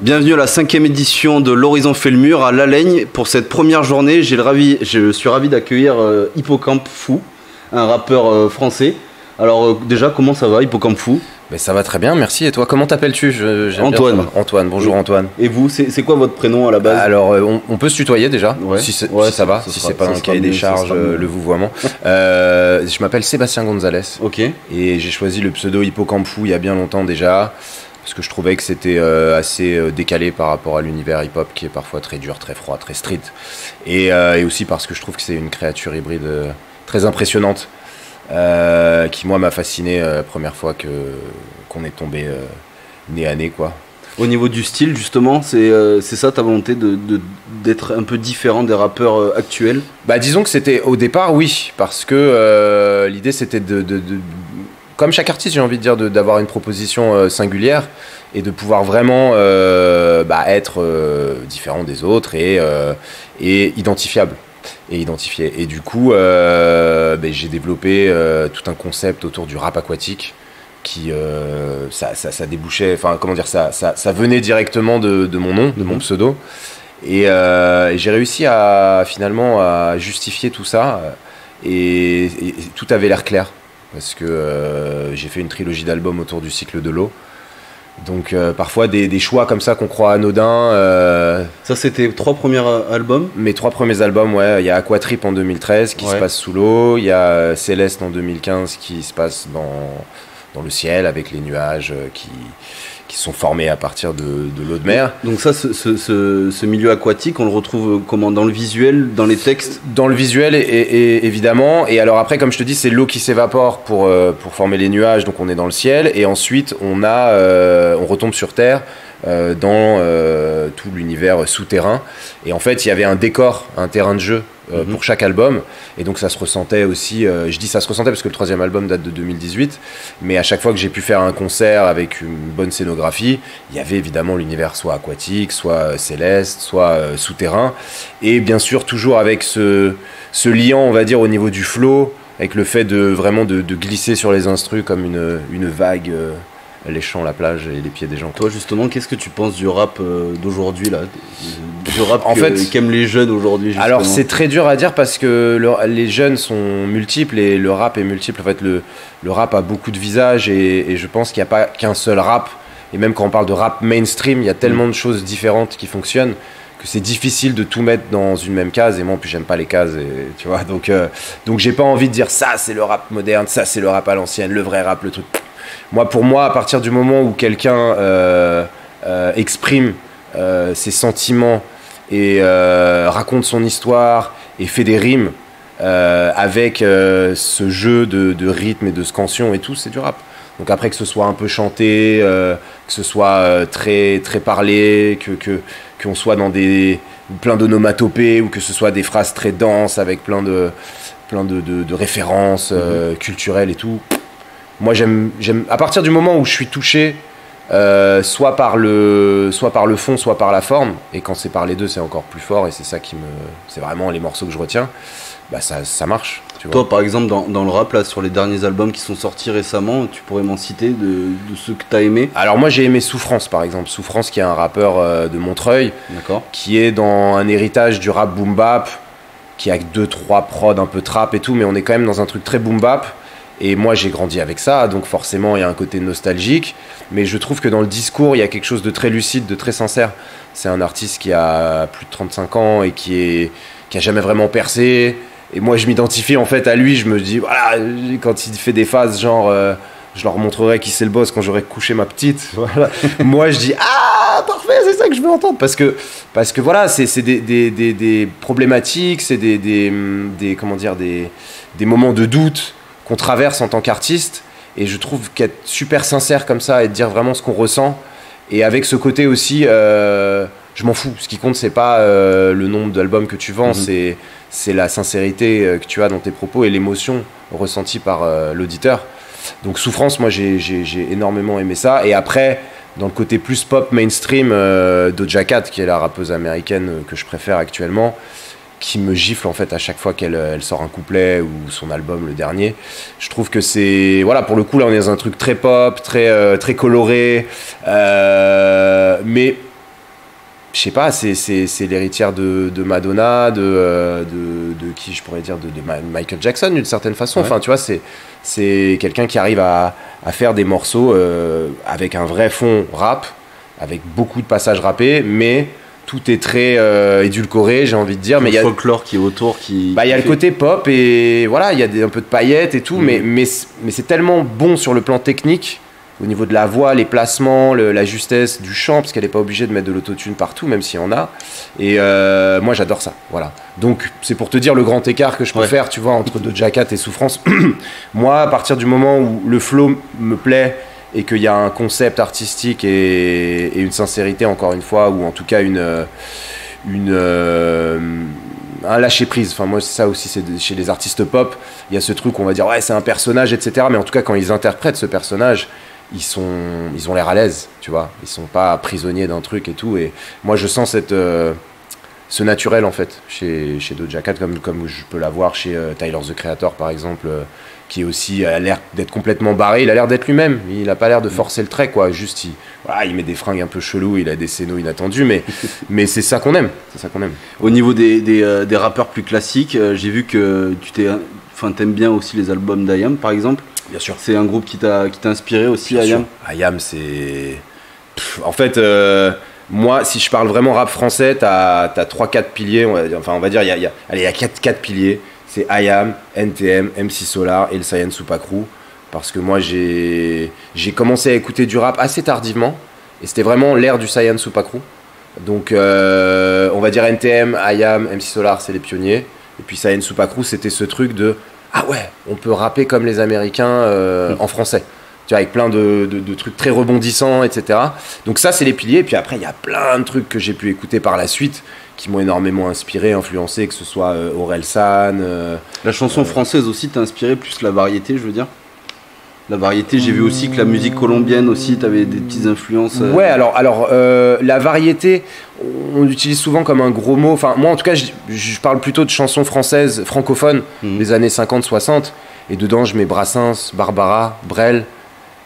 Bienvenue à la 5e édition de l'Horizon fait le mur à Lalagne. Pour cette première journée, je suis ravi d'accueillir Hippocampe Fou, un rappeur français. Alors déjà, comment ça va, Hippocampe Fou? Mais ça va très bien, merci. Et toi, comment t'appelles-tu? Antoine. Antoine, bonjour Antoine. Et vous, c'est quoi votre prénom à la base? Alors, on peut se tutoyer déjà, ouais. si ça va, si c'est pas dans le cahier des charges, le vouvoiement. Je m'appelle Sébastien Gonzalez. Ok. Et j'ai choisi le pseudo Hippocampe Fou il y a bien longtemps déjà, parce que je trouvais que c'était assez décalé par rapport à l'univers hip-hop qui est parfois très dur, très froid, très street. Et aussi parce que je trouve que c'est une créature hybride très impressionnante. Qui moi m'a fasciné la première fois qu'on est tombé nez à nez, quoi. Au niveau du style, justement, c'est ça ta volonté d'être un peu différent des rappeurs actuels? Bah disons que c'était au départ, oui, parce que l'idée c'était comme chaque artiste, j'ai envie de dire, d'avoir une proposition singulière et de pouvoir vraiment être différent des autres et identifiable. Et identifié. Et du coup, j'ai développé tout un concept autour du rap aquatique qui, ça débouchait, enfin comment dire, ça venait directement de mon nom, de mon pseudo. Et j'ai réussi finalement à justifier tout ça et tout avait l'air clair parce que j'ai fait une trilogie d'albums autour du cycle de l'eau. Donc parfois des choix comme ça qu'on croit anodins. Ça c'était 3 premiers albums? Mes 3 premiers albums, ouais. Il y a Aquatrip en 2013 qui se passe sous l'eau. Il y a Céleste en 2015 qui se passe dans le ciel avec les nuages qui sont formés à partir de l'eau de mer. Donc ça, ce milieu aquatique, on le retrouve comment? Dans le visuel, dans les textes? Dans le visuel, et évidemment. Et alors après, comme je te dis, c'est l'eau qui s'évapore pour former les nuages, donc on est dans le ciel. Et ensuite, on retombe sur Terre dans tout l'univers souterrain. Et en fait, il y avait un décor, un terrain de jeu pour chaque album. Et donc ça se ressentait aussi, je dis ça se ressentait parce que le 3e album date de 2018, mais à chaque fois que j'ai pu faire un concert avec une bonne scénographie, il y avait évidemment l'univers soit aquatique, soit céleste, soit souterrain. Et bien sûr, toujours avec ce liant, on va dire, au niveau du flow, avec le fait de glisser sur les instrus comme une vague léchant la plage et les pieds des gens. Toi justement, qu'est-ce que tu penses du rap d'aujourd'hui là, du rap en fait, qu'aiment les jeunes aujourd'hui? Alors c'est très dur à dire parce que les jeunes sont multiples et le rap est multiple. En fait, le rap a beaucoup de visages et je pense qu'il n'y a pas qu'un seul rap. Et même quand on parle de rap mainstream, il y a tellement de choses différentes qui fonctionnent que c'est difficile de tout mettre dans une même case. Et moi en plus j'aime pas les cases, tu vois. Donc j'ai pas envie de dire ça c'est le rap moderne, ça c'est le rap à l'ancienne, le vrai rap, le truc. Pour moi, à partir du moment où quelqu'un exprime ses sentiments et raconte son histoire et fait des rimes avec ce jeu de rythme et de scansion et tout, c'est du rap. Donc après, que ce soit un peu chanté, que ce soit très, très parlé, qu'on soit dans plein d'onomatopées ou que ce soit des phrases très denses avec plein de références culturelles et tout. Moi, j'aime à partir du moment où je suis touché, soit par le fond, soit par la forme, et quand c'est par les deux, c'est encore plus fort, et c'est ça c'est vraiment les morceaux que je retiens. Bah ça marche. Tu vois. Toi, par exemple, dans le rap, là, sur les derniers albums qui sont sortis récemment, tu pourrais m'en citer de ceux que tu as aimés? Alors moi, j'ai aimé Souffrance, par exemple. Souffrance, qui est un rappeur de Montreuil, qui est dans un héritage du rap boom bap, qui a 2-3 prods un peu trap et tout, mais on est quand même dans un truc très boom bap. Et moi, j'ai grandi avec ça, donc forcément, il y a un côté nostalgique. Mais je trouve que dans le discours, il y a quelque chose de très lucide, de très sincère. C'est un artiste qui a plus de 35 ans et qui a jamais vraiment percé. Et moi, je m'identifie en fait à lui. Je me dis, voilà, quand il fait des phases, genre, je leur montrerai qui c'est le boss quand j'aurai couché ma petite. Voilà. Moi, je dis, ah, parfait, c'est ça que je veux entendre. Parce que voilà, c'est des problématiques, c'est des moments de doute qu'on traverse en tant qu'artiste, et je trouve qu'être super sincère comme ça et de dire vraiment ce qu'on ressent, et avec ce côté aussi je m'en fous, ce qui compte c'est pas le nombre d'albums que tu vends, c'est la sincérité que tu as dans tes propos et l'émotion ressentie par l'auditeur. Donc Souffrance, moi j'ai énormément aimé ça. Et après, dans le côté plus pop mainstream, Doja Cat, qui est la rappeuse américaine que je préfère actuellement, qui me gifle en fait à chaque fois qu'elle sort un couplet ou son album, le dernier. Je trouve que c'est... Voilà, pour le coup, là, on est dans un truc très pop, très coloré, mais... Je sais pas, c'est l'héritière de Madonna, de qui je pourrais dire, de Michael Jackson d'une certaine façon. Ouais. Enfin, tu vois, c'est quelqu'un qui arrive à faire des morceaux avec un vrai fond rap, avec beaucoup de passages rappés, mais tout est très édulcoré, j'ai envie de dire. Mais il y a le folklore qui est autour, il y a le côté pop et voilà, il y a un peu de paillettes et tout, mais c'est tellement bon sur le plan technique, au niveau de la voix, les placements, la justesse du chant, parce qu'elle n'est pas obligée de mettre de l'autotune partout, même s'il y en a. Et moi, j'adore ça. Voilà. Donc, c'est pour te dire le grand écart que je peux faire, tu vois, entre Doja Cat et Souffrance. Moi, à partir du moment où le flow me plaît et qu'il y a un concept artistique et une sincérité, encore une fois, ou en tout cas un lâcher prise. Enfin, moi, c'est ça aussi, c'est chez les artistes pop, il y a ce truc où on va dire, ouais, c'est un personnage, etc. Mais en tout cas, quand ils interprètent ce personnage, ils ont l'air à l'aise, tu vois. Ils sont pas prisonniers d'un truc et tout. Et moi, je sens ce naturel, en fait, chez Doja Cat, comme je peux l'avoir chez Tyler, The Creator, par exemple, qui est aussi a l'air d'être complètement barré. Il a l'air d'être lui-même. Il n'a pas l'air de forcer le trait, quoi. Juste, il met des fringues un peu chelous, il a des scénos inattendus, mais c'est ça qu'on aime. C'est ça qu'on aime. Au niveau des rappeurs plus classiques, j'ai vu que t'aimes bien aussi les albums d'IAM, par exemple. Bien sûr. C'est un groupe qui t'a inspiré aussi, IAM. IAM, c'est... En fait, moi, si je parle vraiment rap français, t'as 3-4 piliers. On va dire, il y a 4 piliers. C'est IAM, NTM, MC Solar et le Saiyan Supakru. Parce que moi, j'ai commencé à écouter du rap assez tardivement. Et c'était vraiment l'ère du Saiyan Supakru. Donc, on va dire NTM, IAM, MC Solar, c'est les pionniers. Et puis Saiyan Supakru, c'était ce truc de... Ah ouais, on peut rapper comme les Américains en français. Tu vois, avec plein de trucs très rebondissants, etc. Donc ça, c'est les piliers. Et puis après, il y a plein de trucs que j'ai pu écouter par la suite qui m'ont énormément inspiré, influencé, que ce soit Orelsan. La chanson française aussi t'a inspiré, plus la variété, je veux dire. La variété, j'ai vu aussi que la musique colombienne aussi, t'avais des petites influences. Ouais, alors la variété, on l'utilise souvent comme un gros mot. Enfin, moi, en tout cas, je parle plutôt de chansons françaises, francophones, des années 50-60. Et dedans, je mets Brassens, Barbara, Brel,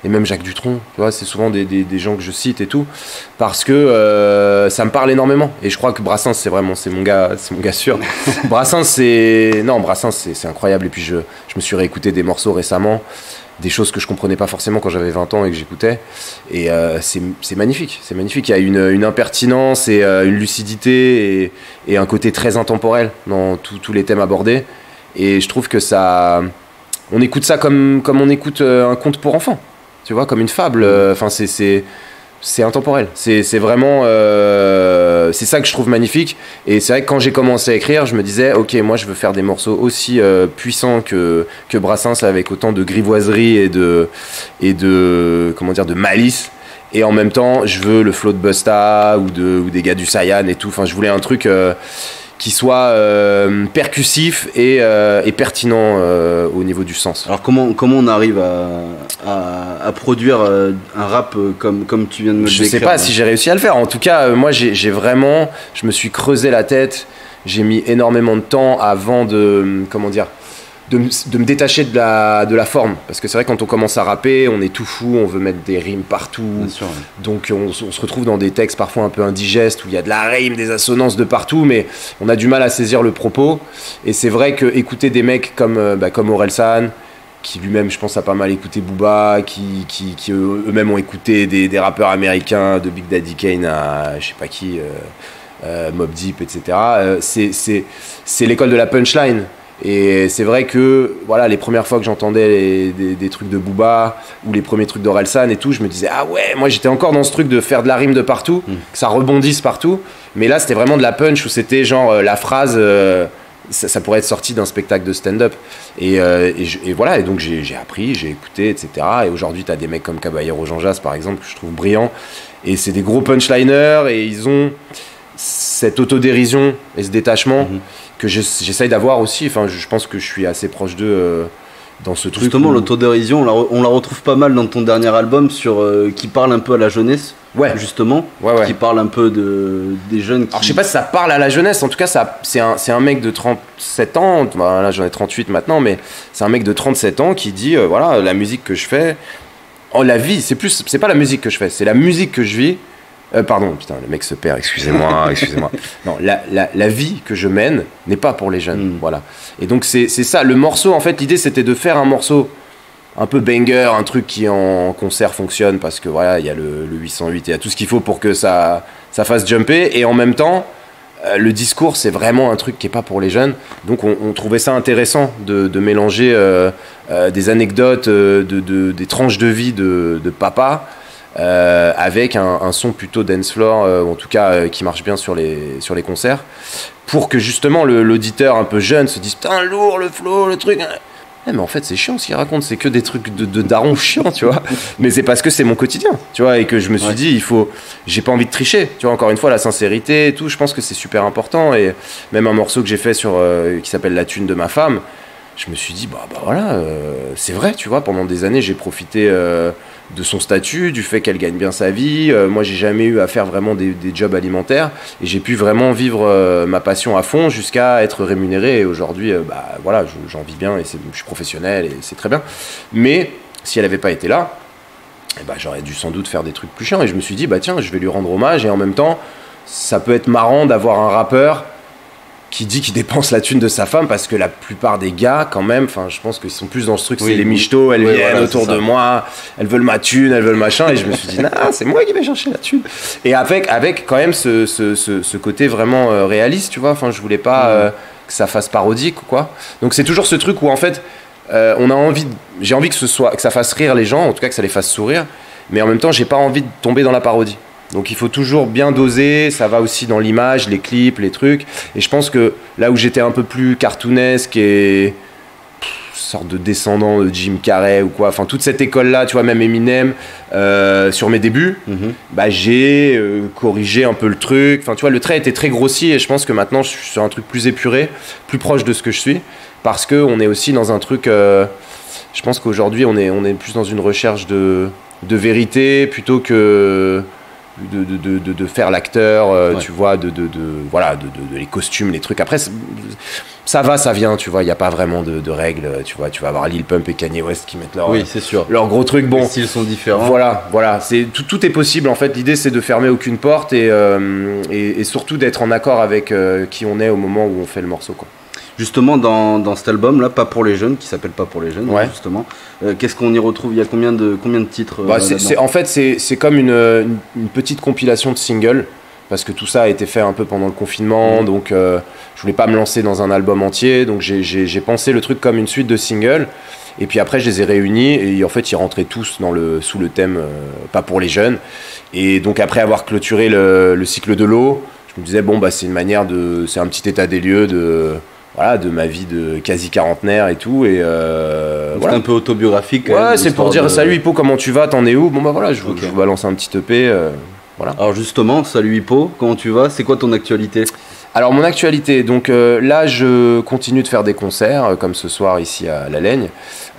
et même Jacques Dutronc. Tu vois, c'est souvent des gens que je cite et tout, parce que ça me parle énormément. Et je crois que Brassens, c'est mon gars sûr. Brassens, c'est incroyable. Et puis, je me suis réécouté des morceaux récemment. Des choses que je comprenais pas forcément quand j'avais 20 ans et que j'écoutais, et c'est magnifique, il y a une impertinence et une lucidité et un côté très intemporel dans tous les thèmes abordés, et je trouve que ça, on écoute ça comme on écoute un conte pour enfants, tu vois, comme une fable. Enfin, c'est intemporel, c'est vraiment c'est ça que je trouve magnifique. Et c'est vrai que quand j'ai commencé à écrire, je me disais ok, moi je veux faire des morceaux aussi puissants que Brassens, avec autant de grivoiserie et de comment dire, de malice, et en même temps je veux le flow de Busta ou des gars du Saiyan et tout. Enfin, je voulais un truc qui soit percussif et pertinent au niveau du sens. Alors comment on arrive à produire un rap comme tu viens de me le décrire? Je sais pas si j'ai réussi à le faire. En tout cas, moi j'ai vraiment, je me suis creusé la tête, j'ai mis énormément de temps avant de, comment dire, de me détacher de la forme, parce que c'est vrai, quand on commence à rapper, on est tout fou, on veut mettre des rimes partout. Bien sûr, ouais. Donc on se retrouve dans des textes parfois un peu indigestes où il y a de la rime, des assonances de partout, mais on a du mal à saisir le propos. Et c'est vrai que écouter des mecs comme Orelsan, qui lui-même, je pense, a pas mal écouté Booba, qui eux-mêmes ont écouté des rappeurs américains, de Big Daddy Kane à je sais pas qui, Mobb Deep, etc. C'est l'école de la punchline. Et c'est vrai que voilà, les premières fois que j'entendais des trucs de Booba ou les premiers trucs d'Orelsan et tout, je me disais ah ouais, moi j'étais encore dans ce truc de faire de la rime de partout, que ça rebondisse partout. Mais là c'était vraiment de la punch, où c'était genre la phrase, ça pourrait être sorti d'un spectacle de stand-up. Et voilà, et donc j'ai appris, j'ai écouté, etc. Et aujourd'hui t'as des mecs comme Caballero Jean Jass par exemple, que je trouve brillants. Et c'est des gros punchliners, et ils ont cette autodérision et ce détachement que j'essaye d'avoir aussi. Enfin, je pense que je suis assez proche d'eux dans ce truc. Justement, l'autodérision, on la retrouve pas mal dans ton dernier album, qui parle un peu à la jeunesse. Ouais. Justement, Ouais. qui parle un peu des jeunes qui... Alors je sais pas si ça parle à la jeunesse, en tout cas c'est un mec de 37 ans, là j'en ai 38 maintenant, mais c'est un mec de 37 ans qui dit voilà, la musique que je fais, la vie, c'est pas la musique que je fais, c'est la musique que je vis. Pardon, putain, le mec se perd, excusez-moi. Non, la vie que je mène n'est pas pour les jeunes, voilà. Et donc c'est ça, le morceau, en fait, l'idée c'était de faire un morceau un peu banger, un truc qui en concert fonctionne parce que voilà, il y a le 808, il y a tout ce qu'il faut pour que ça fasse jumper, et en même temps le discours c'est vraiment un truc qui est pas pour les jeunes, donc on trouvait ça intéressant de mélanger des anecdotes, des tranches de vie de papa avec un son plutôt dance floor, en tout cas qui marche bien sur les concerts, pour que justement l'auditeur un peu jeune se dise putain lourd le flow, le truc. Mais en fait c'est chiant ce qu'il raconte, c'est que des trucs de daron chiant, tu vois. Mais c'est parce que c'est mon quotidien, tu vois, et que je me suis dit j'ai pas envie de tricher, tu vois. Encore une fois, la sincérité et tout, je pense que c'est super important. Et même un morceau que j'ai fait qui s'appelle La thune de ma femme, je me suis dit bah voilà, c'est vrai, tu vois. Pendant des années j'ai profité de son statut, du fait qu'elle gagne bien sa vie. Moi, j'ai jamais eu à faire vraiment des jobs alimentaires, et j'ai pu vraiment vivre ma passion à fond jusqu'à être rémunéré. Et aujourd'hui, voilà, j'en vis bien et je suis professionnel et c'est très bien. Mais si elle n'avait pas été là, j'aurais dû sans doute faire des trucs plus chiants. Et je me suis dit, tiens, je vais lui rendre hommage. Et en même temps, ça peut être marrant d'avoir un rappeur qui dit qu'il dépense la thune de sa femme, parce que la plupart des gars, quand même, je pense qu'ils sont plus dans ce truc, c'est les michtos, elles viennent autour de moi, elles veulent ma thune, elles veulent machin, et je me suis dit, c'est moi qui vais chercher la thune. Et avec quand même ce côté vraiment réaliste, tu vois, je voulais pas que ça fasse parodique ou quoi. Donc c'est toujours ce truc où en fait, j'ai envie que ça fasse rire les gens, en tout cas que ça les fasse sourire, mais en même temps, j'ai pas envie de tomber dans la parodie. Donc il faut toujours bien doser, ça va aussi dans l'image, les clips, les trucs. Et je pense que là où j'étais un peu plus cartoonesque et sorte de descendant de Jim Carrey ou quoi, toute cette école-là, tu vois, même Eminem, sur mes débuts, j'ai corrigé un peu le truc. Tu vois, le trait était très grossier, et je pense que maintenant je suis sur un truc plus épuré, plus proche de ce que je suis, parce qu'on est aussi dans un truc... je pense qu'aujourd'hui on est plus dans une recherche de vérité plutôt que... De faire l'acteur, tu vois, voilà, les costumes, les trucs. Après, ça va, ça vient, tu vois, il n'y a pas vraiment de règles, tu vois. Tu vas avoir Lil Pump et Kanye West qui mettent leur gros truc. Bon, les styles sont différents. Voilà, tout est possible, en fait. L'idée, c'est de fermer aucune porte et surtout d'être en accord avec qui on est au moment où on fait le morceau, quoi. Justement, dans cet album-là, Pas pour les jeunes, qui s'appelle Pas pour les jeunes, justement, qu'est-ce qu'on y retrouve? Il y a combien de titres En fait, c'est comme une petite compilation de singles, parce que tout ça a été fait un peu pendant le confinement, donc je voulais pas me lancer dans un album entier, donc j'ai pensé le truc comme une suite de singles, et puis après je les ai réunis, et en fait ils rentraient tous sous le thème Pas pour les jeunes. Et donc après avoir clôturé le cycle de l'eau, je me disais c'est une manière c'est un petit état des lieux de ma vie de quasi quarantenaire et tout, et c'est un peu autobiographique. C'est pour dire salut Hippo, comment tu vas, t'en es où? Je vous balance un petit EP, voilà. Alors justement, salut Hippo, comment tu vas, c'est quoi ton actualité? Alors mon actualité, donc là je continue de faire des concerts, comme ce soir ici à La Laigne,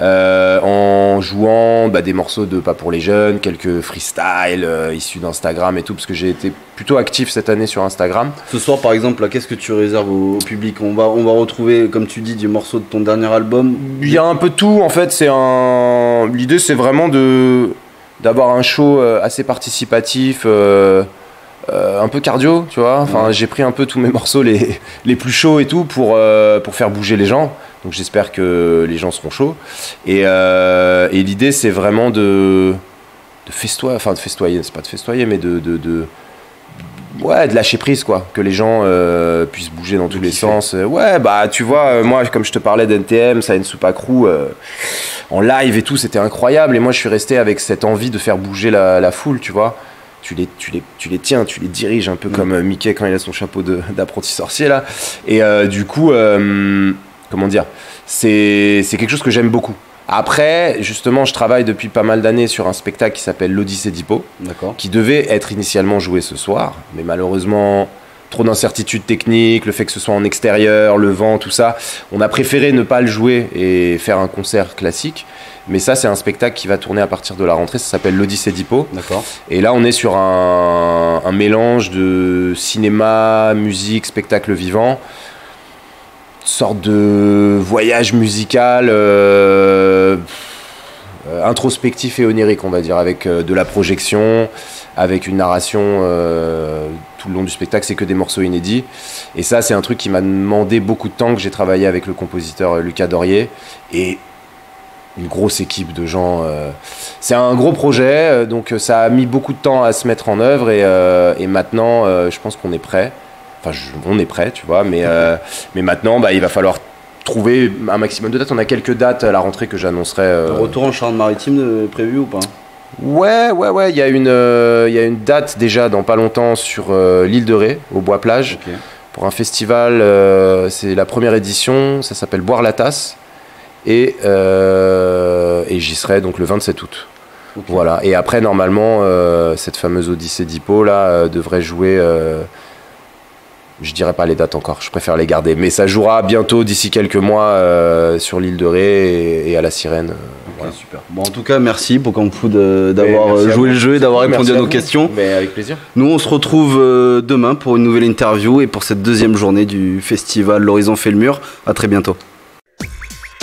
en jouant des morceaux de Pas pour les jeunes, quelques freestyles issus d'Instagram et tout, parce que j'ai été plutôt actif cette année sur Instagram. Ce soir par exemple, là, qu'est-ce que tu réserves au public? On va retrouver, comme tu dis, du morceau de ton dernier album. Il y a un peu de tout, en fait. L'idée c'est vraiment d'avoir un show assez participatif, un peu cardio, tu vois. J'ai pris un peu tous mes morceaux les plus chauds et tout pour faire bouger les gens. Donc j'espère que les gens seront chauds. Et l'idée c'est vraiment de festoyer, c'est pas de festoyer, mais de lâcher prise, quoi. Que les gens puissent bouger dans tous les sens. Tu vois, moi comme je te parlais d'NTM, Science Soupa Crew, en live et tout, c'était incroyable. Et moi je suis resté avec cette envie de faire bouger la foule, tu vois. Tu les tiens, tu les diriges un peu comme Mickey quand il a son chapeau d'apprenti sorcier là. Et du coup, comment dire, c'est quelque chose que j'aime beaucoup. Après, justement, je travaille depuis pas mal d'années sur un spectacle qui s'appelle l'Odyssée d'Hippo, qui devait être initialement joué ce soir, mais malheureusement, trop d'incertitudes techniques, le fait que ce soit en extérieur, le vent, tout ça, on a préféré ne pas le jouer et faire un concert classique. Mais ça, c'est un spectacle qui va tourner à partir de la rentrée. Ça s'appelle l'Odyssée d'Hippo. D'accord. Et là, on est sur un mélange de cinéma, musique, spectacle vivant. Sorte de voyage musical introspectif et onirique, on va dire, avec de la projection, avec une narration tout le long du spectacle. C'est que des morceaux inédits. Et ça, c'est un truc qui m'a demandé beaucoup de temps, que j'ai travaillé avec le compositeur Lucas Dorier. Et une grosse équipe de gens. C'est un gros projet, donc ça a mis beaucoup de temps à se mettre en œuvre et maintenant, je pense qu'on est prêt. Enfin, on est prêt, tu vois, mais maintenant, il va falloir trouver un maximum de dates. On a quelques dates à la rentrée que j'annoncerai. Retour en Charente-Maritime prévu ou pas? Ouais, il y a une date déjà dans pas longtemps sur l'île de Ré, au Bois-Plage, okay. Pour un festival, c'est la première édition, ça s'appelle Boire la Tasse. Et j'y serai donc le 27 août. Okay. Voilà. Et après, normalement, cette fameuse Odyssée d'Hippo là devrait jouer. Je dirais pas les dates encore, je préfère les garder. Mais ça jouera bientôt, d'ici quelques mois, sur l'île de Ré et à la Sirène. Okay, voilà. Super. Bon, en tout cas, merci Hippocampes Fou d'avoir joué le jeu et d'avoir répondu à nos questions. Mais avec plaisir. Nous, on se retrouve demain pour une nouvelle interview et pour cette deuxième journée du festival L'Horizon fait le mur. À très bientôt.